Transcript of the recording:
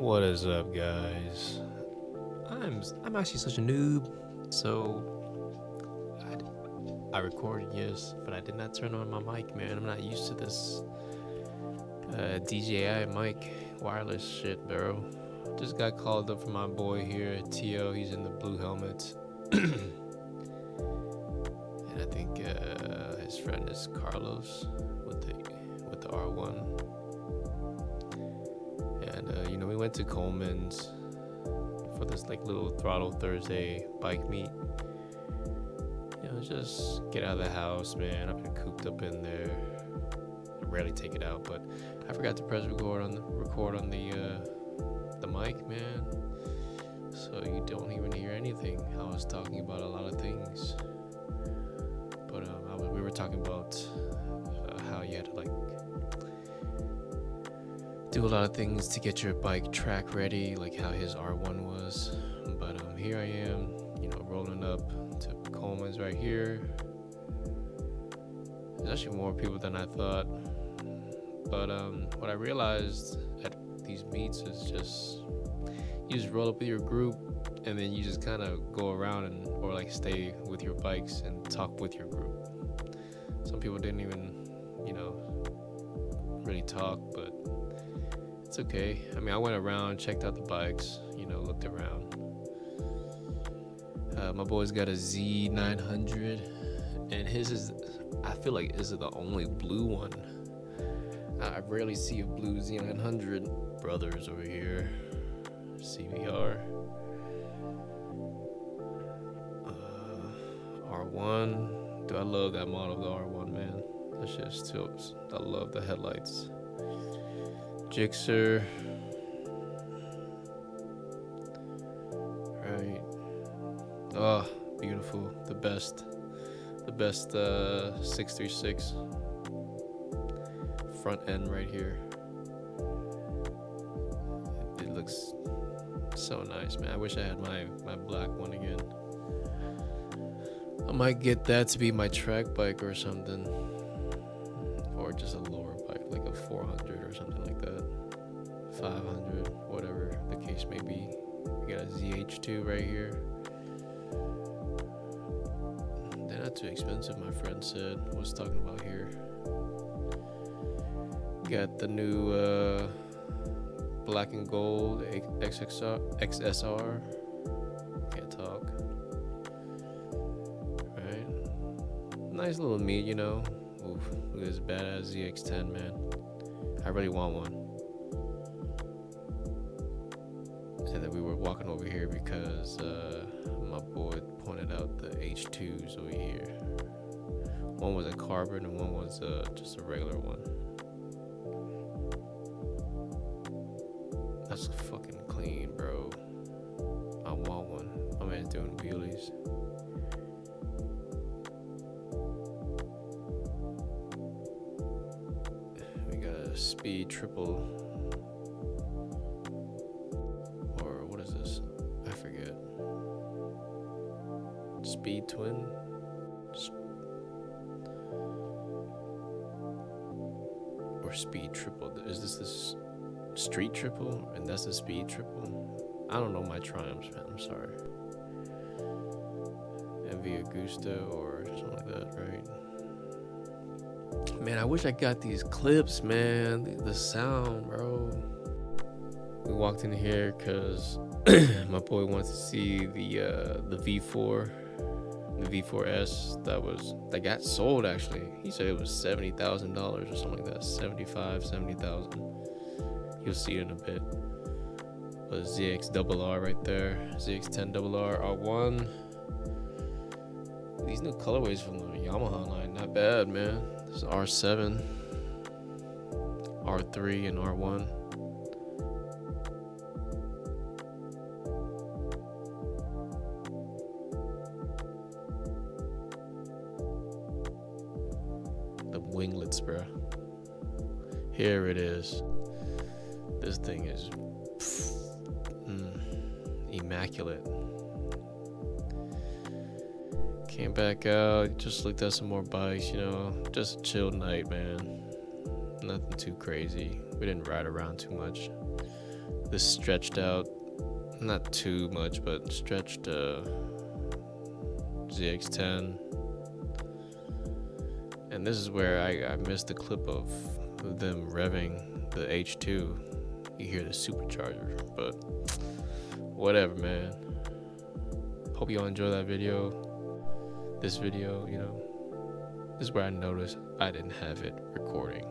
What is up, guys? I'm actually such a noob, so I recorded, yes, but I did not turn on my mic, man. I'm not used to this DJI mic wireless shit, bro. Just got called up from my boy here, Tio. He's in the blue helmet, and I think his friend is Carlos with the R1. And we went to Coleman's for this little Throttle Thursday bike meet. Just get out of the house, man. I've been cooped up in there. I rarely take it out, but I forgot to press record on the mic, man. So you don't even hear anything. I was talking about a lot of things, but we were talking about how you had to do a lot of things to get your bike track ready, like how his R1 was. But here I am, rolling up to Coleman's right here. There's actually more people than I thought. But what I realized at these meets is you just roll up with your group, and then you just kind of go around or stay with your bikes and talk with your group. Some people didn't even, really talk, but it's okay. I mean, I went around, checked out the bikes, looked around. My boy's got a Z900, and I feel like this is the only blue one. I rarely see a blue Z900. Brothers over here, CVR. R1. Dude, I love that model, the R1, man. That shit tilts. I love the headlights. Gixxer. Right. Oh, beautiful. The best 636 front end right here. It looks so nice, man. I wish I had my black one again. I might get that to be my track bike or something, or just a lower bike, like a 400 or something like that, 500, whatever the case may be. We got a ZH2 right here. They're not too expensive, my friend said. Was talking about here. Got the new black and gold XSR. Can't talk. Right. Nice little meat, Oof, look at this badass ZX10, man. I really want one. And then we were walking over here because my boy pointed out the H2s over here. One was a carbon and one was just a regular one. That's fucking clean, bro. I want one. My man's doing wheelies. We got a speed triple. Or what is this? I forget. Speed twin? Or speed triple? Is this street triple? And that's the speed triple? I don't know my triumphs, man. I'm sorry. MV Augusta or something like that, right? Man, I wish I got these clips, man. The sound, bro. We walked in here because my boy wanted to see the V4, the V4S that got sold. Actually, he said it was $70,000 or something like that, 70,000. You'll see it in a bit. But ZX-RR right there, ZX-10RR R1. These new colorways from the Yamaha line, not bad, man. This is R7, R3, and R1. The winglets, bro. Here it is. This thing is immaculate. Came back out, just looked at some more bikes, just a chill night, man. Nothing too crazy. We didn't ride around too much. this stretched out, not too much, but stretched ZX10. And this is where I missed the clip of them revving the H2. You hear the supercharger, but whatever, man. Hope y'all enjoy that video. This video, you know, this is where I noticed I didn't have it recording.